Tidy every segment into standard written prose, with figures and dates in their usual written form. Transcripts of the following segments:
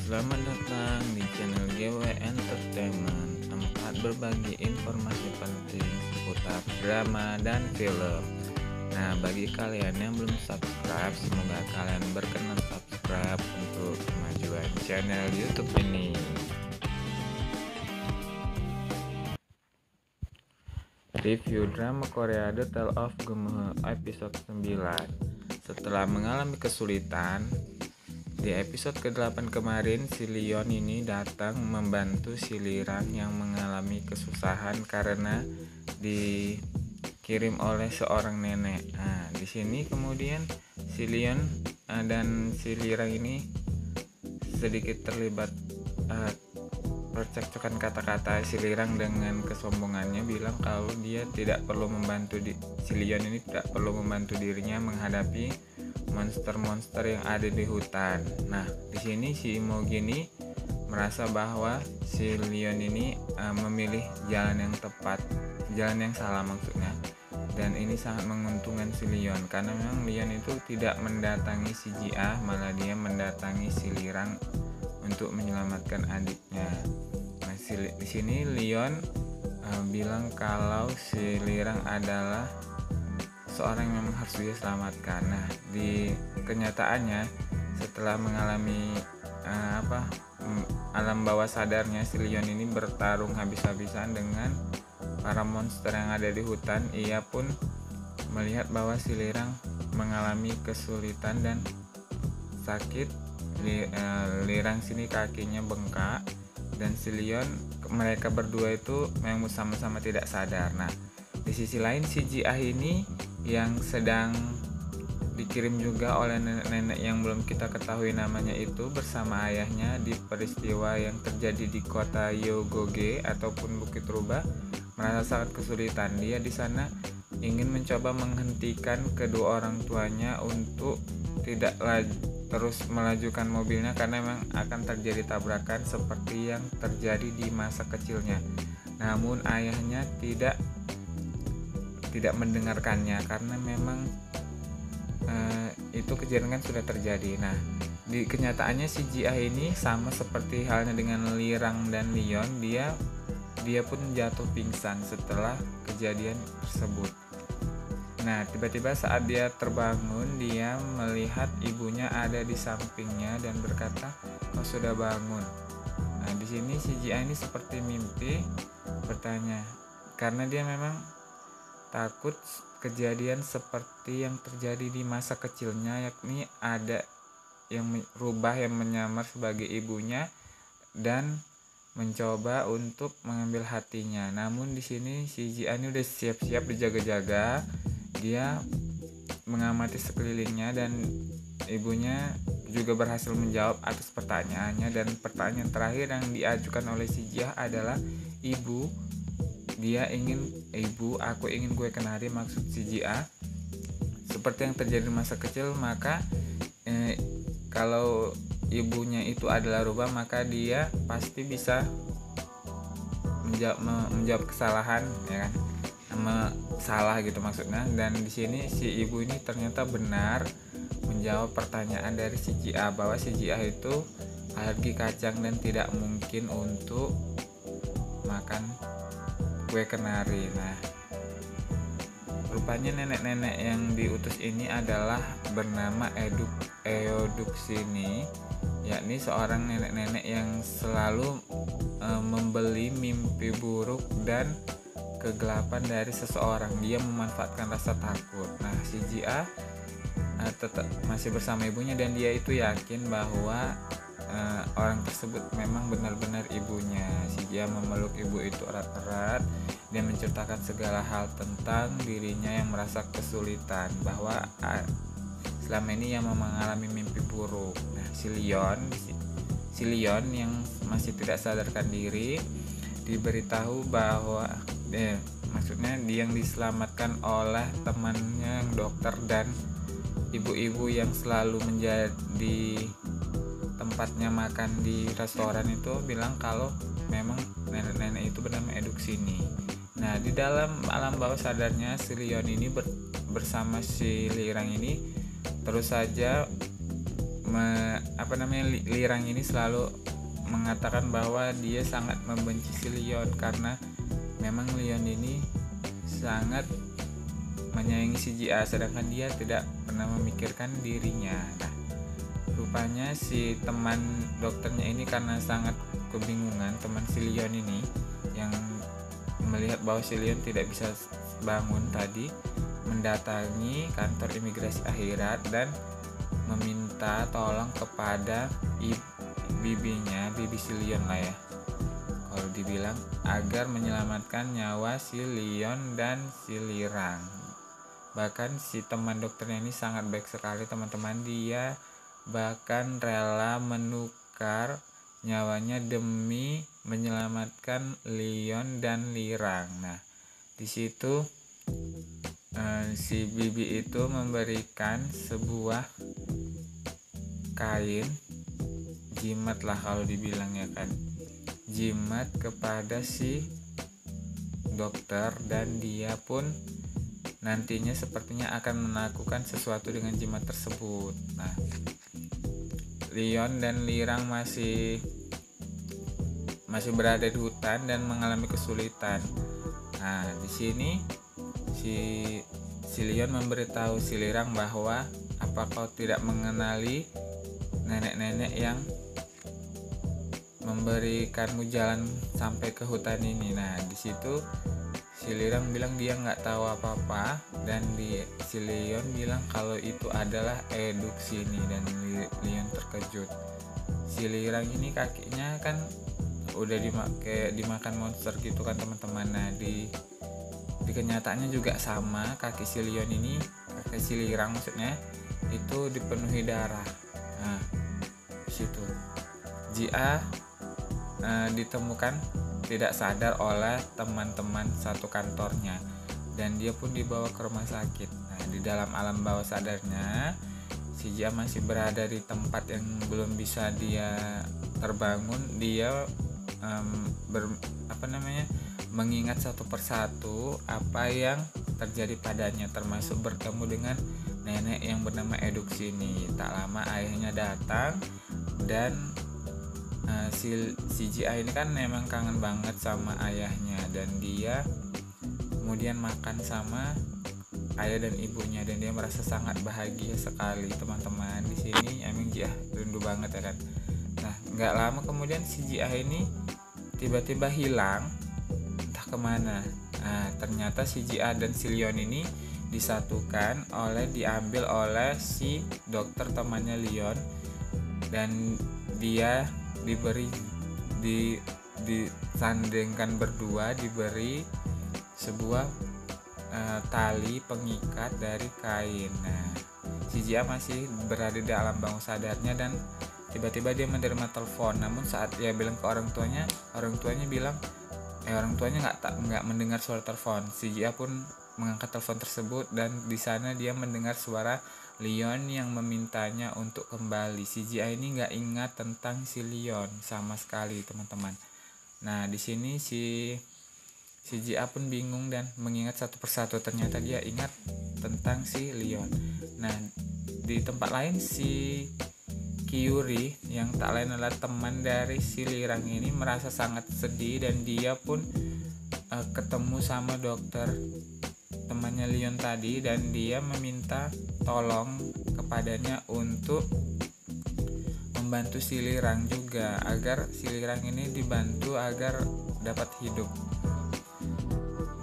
Selamat datang di channel GW Entertainment, tempat berbagi informasi penting seputar drama dan film. Nah, bagi kalian yang belum subscribe, semoga kalian berkenan subscribe untuk kemajuan channel YouTube ini. Review drama Korea The Tale of Geumho episode 9. Setelah mengalami kesulitan di episode ke-8 kemarin, si Leon ini datang membantu si Lirang yang mengalami kesusahan karena dikirim oleh seorang nenek. Nah, di sini kemudian si Leon dan si Lirang ini sedikit terlibat percekcokan kata-kata. Si Lirang dengan kesombongannya bilang kalau dia tidak perlu membantu si Leon ini tidak perlu membantu dirinya menghadapi monster-monster yang ada di hutan. Nah, di sini si Imogi ini merasa bahwa si Leon ini memilih jalan yang tepat, jalan yang salah maksudnya. Dan ini sangat menguntungkan si Leon karena memang Leon itu tidak mendatangi si Jia, malah dia mendatangi si Lirang untuk menyelamatkan adiknya. Nah, di sini Leon bilang kalau si Lirang adalah seorang yang memang harus diselamatkan. Nah, di kenyataannya setelah mengalami alam bawah sadarnya, si Leon ini bertarung habis-habisan dengan para monster yang ada di hutan. Ia pun melihat bahwa si Lirang mengalami kesulitan dan sakit. Lirang sini kakinya bengkak dan si Leon, mereka berdua itu memang sama-sama tidak sadar. Nah, di sisi lain si Jia ini yang sedang dikirim juga oleh nenek-nenek yang belum kita ketahui namanya itu bersama ayahnya di peristiwa yang terjadi di kota Yogoge ataupun Bukit Rubah, merasa sangat kesulitan. Dia di sana ingin mencoba menghentikan kedua orang tuanya untuk tidak terus melajukan mobilnya karena memang akan terjadi tabrakan seperti yang terjadi di masa kecilnya. Namun ayahnya tidak mendengarkannya karena memang itu kejadian sudah terjadi. Nah, di kenyataannya si Jia ini sama seperti halnya dengan Lirang dan Leon, dia pun jatuh pingsan setelah kejadian tersebut. Nah, tiba-tiba saat dia terbangun, dia melihat ibunya ada di sampingnya dan berkata, "Kau sudah bangun?" Nah, di sini si Jia ini seperti mimpi bertanya karena dia memang takut kejadian seperti yang terjadi di masa kecilnya, yakni ada yang rubah yang menyamar sebagai ibunya dan mencoba untuk mengambil hatinya. Namun di sini si Jia ini udah siap-siap berjaga-jaga. Dia mengamati sekelilingnya dan ibunya juga berhasil menjawab atas pertanyaannya, dan pertanyaan terakhir yang diajukan oleh si Jia adalah, "Ibu, aku ingin kue kenari," maksud si Jia. Seperti yang terjadi di masa kecil, maka kalau ibunya itu adalah rubah, maka dia pasti bisa menjawab kesalahan, ya kan? Salah gitu maksudnya. Dan di sini si ibu ini ternyata benar menjawab pertanyaan dari si Jia bahwa si Jia itu alergi kacang dan tidak mungkin untuk makan kue kenari. Nah, rupanya nenek-nenek yang diutus ini adalah bernama Eudoxini, yakni seorang nenek-nenek yang selalu membeli mimpi buruk dan kegelapan dari seseorang. Dia memanfaatkan rasa takut. Nah, si Jia tetap masih bersama ibunya dan dia itu yakin bahwa orang tersebut memang benar-benar ibunya. Si Jia memeluk ibu itu erat-erat. Dia menceritakan segala hal tentang dirinya yang merasa kesulitan, bahwa selama ini ia mengalami mimpi buruk. Nah, si Leon yang masih tidak sadarkan diri diberitahu bahwa maksudnya dia yang diselamatkan oleh temannya yang dokter dan ibu-ibu yang selalu menjadi tempatnya makan di restoran itu bilang kalau memang nenek-nenek itu bernama Eudoxini. Nah, di dalam alam bawah sadarnya si Leon ini bersama si Lirang ini terus saja Lirang ini selalu mengatakan bahwa dia sangat membenci si Leon karena memang Leon ini sangat menyayangi si Ji A, sedangkan dia tidak pernah memikirkan dirinya. Nah, rupanya si teman dokternya ini karena sangat kebingungan, teman si Leon ini yang melihat bahwa si Leon tidak bisa bangun tadi, mendatangi kantor imigrasi akhirat dan meminta tolong kepada bibi si Leon lah ya, kalau dibilang, agar menyelamatkan nyawa si Leon dan si Lirang. Bahkan si teman dokternya ini sangat baik sekali teman-teman, dia bahkan rela menukar nyawanya demi menyelamatkan Leon dan Lirang. Nah, di situ si bibi itu memberikan sebuah kain jimat lah kalau dibilang ya kan, jimat kepada si dokter, dan dia pun nantinya sepertinya akan melakukan sesuatu dengan jimat tersebut. Nah, Leon dan Lirang masih berada di hutan dan mengalami kesulitan. Nah, di sini si Leon memberitahu si Lirang bahwa apa kau tidak mengenali nenek-nenek yang memberikanmu jalan sampai ke hutan ini. Nah, di situ si Lirang bilang dia nggak tahu apa-apa, dan si Leon bilang kalau itu adalah Eduk sini, dan Leon terkejut. Si Lirang ini kakinya kan udah dimakan monster gitu kan teman-teman. Nah, di kenyataannya juga sama, kaki si Leon ini, kaki si Lirang maksudnya, itu dipenuhi darah. Nah, di situ Ji A ditemukan tidak sadar oleh teman-teman satu kantornya, dan dia pun dibawa ke rumah sakit. Nah, di dalam alam bawah sadarnya, si Ji A masih berada di tempat yang belum bisa dia terbangun. Dia mengingat satu persatu apa yang terjadi padanya, termasuk bertemu dengan nenek yang bernama Eduk sini. Tak lama ayahnya datang, dan si Ji A ini kan memang kangen banget sama ayahnya, dan dia kemudian makan sama ayah dan ibunya, dan dia merasa sangat bahagia sekali teman-teman. Di sini emang Ji A rindu banget ya kan. Nah, nggak lama kemudian si Ji A ini tiba-tiba hilang, entah kemana. Nah, ternyata si Ji A dan si Leon ini disatukan diambil oleh si dokter temannya Leon, dan dia disandingkan berdua, diberi sebuah tali pengikat dari kain. Nah, si Ji A masih berada di alam bawah sadarnya, dan tiba-tiba dia menerima telepon. Namun saat dia bilang ke orang tuanya bilang orang tuanya nggak mendengar suara telepon. Si Ji A pun mengangkat telepon tersebut, dan di sana dia mendengar suara Leon yang memintanya untuk kembali. Si Ji A ini nggak ingat tentang si Leon sama sekali teman-teman. Nah, di sini si Ji A pun bingung dan mengingat satu persatu. Ternyata dia ingat tentang si Leon. Nah, di tempat lain si Kyuri yang tak lain adalah teman dari si Lirang ini merasa sangat sedih, dan dia pun ketemu sama dokter temannya Leon tadi, dan dia meminta tolong kepadanya untuk membantu si Lirang juga, agar si Lirang ini dibantu agar dapat hidup.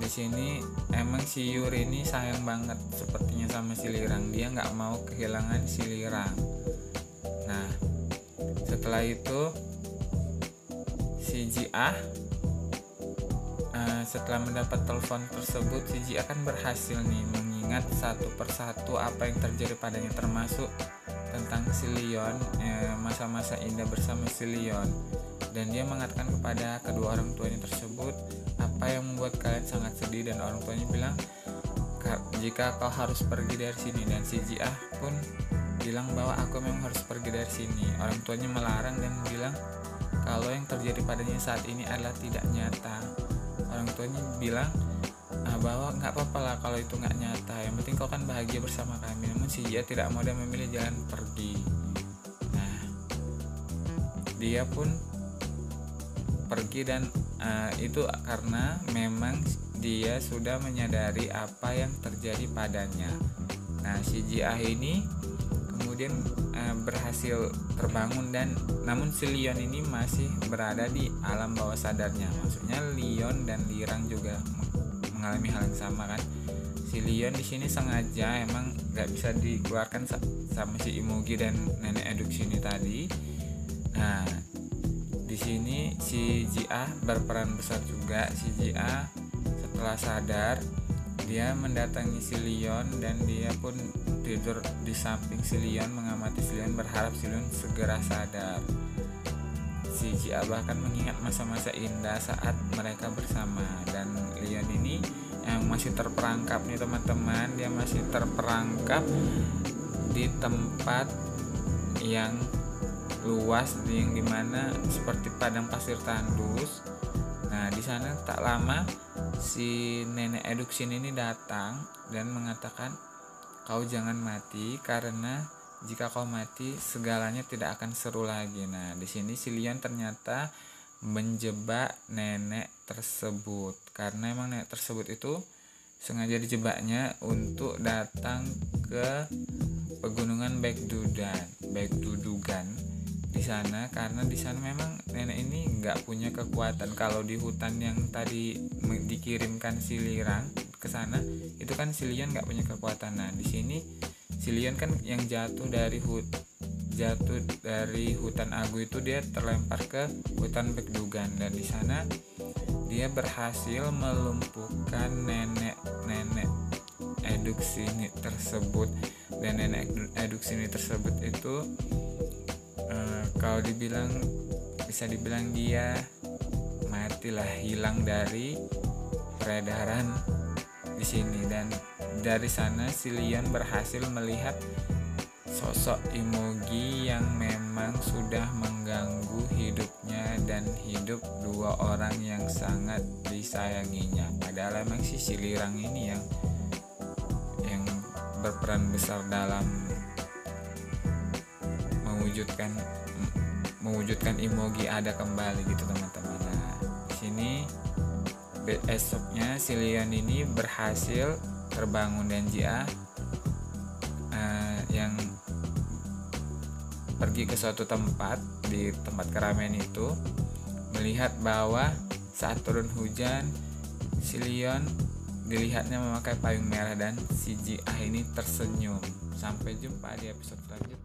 Di sini emang si Yuri ini sayang banget sepertinya sama si Lirang, dia nggak mau kehilangan si Lirang. Nah, setelah itu si Ji A setelah mendapat telepon tersebut, si Ji akan berhasil nih mengingat satu persatu apa yang terjadi padanya, termasuk tentang si Leon, masa-masa indah bersama si Leon. Dan dia mengatakan kepada kedua orang tuanya tersebut apa yang membuat kalian sangat sedih, dan orang tuanya bilang jika kau harus pergi dari sini. Dan si Ji A pun bilang bahwa aku memang harus pergi dari sini. Orang tuanya melarang dan bilang kalau yang terjadi padanya saat ini adalah tidak nyata. Orang tuanya bilang bahwa nggak apa-apa lah kalau itu nggak nyata, yang penting kau kan bahagia bersama kami. Namun si Ji A tidak mau dan memilih jalan pergi. dia pun pergi dan itu karena memang dia sudah menyadari apa yang terjadi padanya. Nah, si Ji-ah ini kemudian berhasil terbangun, dan namun si Leon ini masih berada di alam bawah sadarnya. Maksudnya Leon dan Lirang juga mengalami hal yang sama kan. Si Leon di sini sengaja emang nggak bisa dikeluarkan sama si Imogi dan nenek Edux ini tadi. Nah, di sini si Ji-ah berperan besar juga. Si Ji-ah setelah sadar, dia mendatangi si Leon dan dia pun tidur di samping si Leon, mengamati si Leon, berharap si Leon segera sadar. Si Ji-ah bahkan mengingat masa-masa indah saat mereka bersama, dan Leon ini yang masih terperangkap nih teman-teman, dia masih terperangkap di tempat yang luas, yang dimana seperti padang pasir tandus. Nah, di sana tak lama si nenek Eduksin ini datang dan mengatakan, kau jangan mati, karena jika kau mati segalanya tidak akan seru lagi. Nah, di sini si Leon ternyata menjebak nenek tersebut, karena emang nenek tersebut itu sengaja dijebaknya untuk datang ke pegunungan Baekdudugan di sana, karena di sana memang nenek ini nggak punya kekuatan. Kalau di hutan yang tadi dikirimkan si Lirang ke sana, itu kan si Leon nggak punya kekuatan. Nah, di sini si Leon kan yang jatuh dari hutan Agu itu, dia terlempar ke hutan Baekdugan, dan di sana dia berhasil melumpuhkan nenek Eduksini tersebut. Dan nenek Eduksini tersebut itu kalau bisa dibilang dia matilah, hilang dari peredaran di sini. Dan dari sana si Leon berhasil melihat sosok Imogi yang memang sudah mengganggu hidupnya dan hidup dua orang yang sangat disayanginya. Padahal emang si Lirang ini yang berperan besar dalam mewujudkan Imogi ada kembali gitu teman-teman. Nah, di sini esoknya si Leon ini berhasil terbangun, dan Ji-ah yang pergi ke suatu tempat, di tempat keramaian itu, melihat bahwa saat turun hujan si Leon dilihatnya memakai payung merah, dan si Ji-ah ini tersenyum. Sampai jumpa di episode selanjutnya.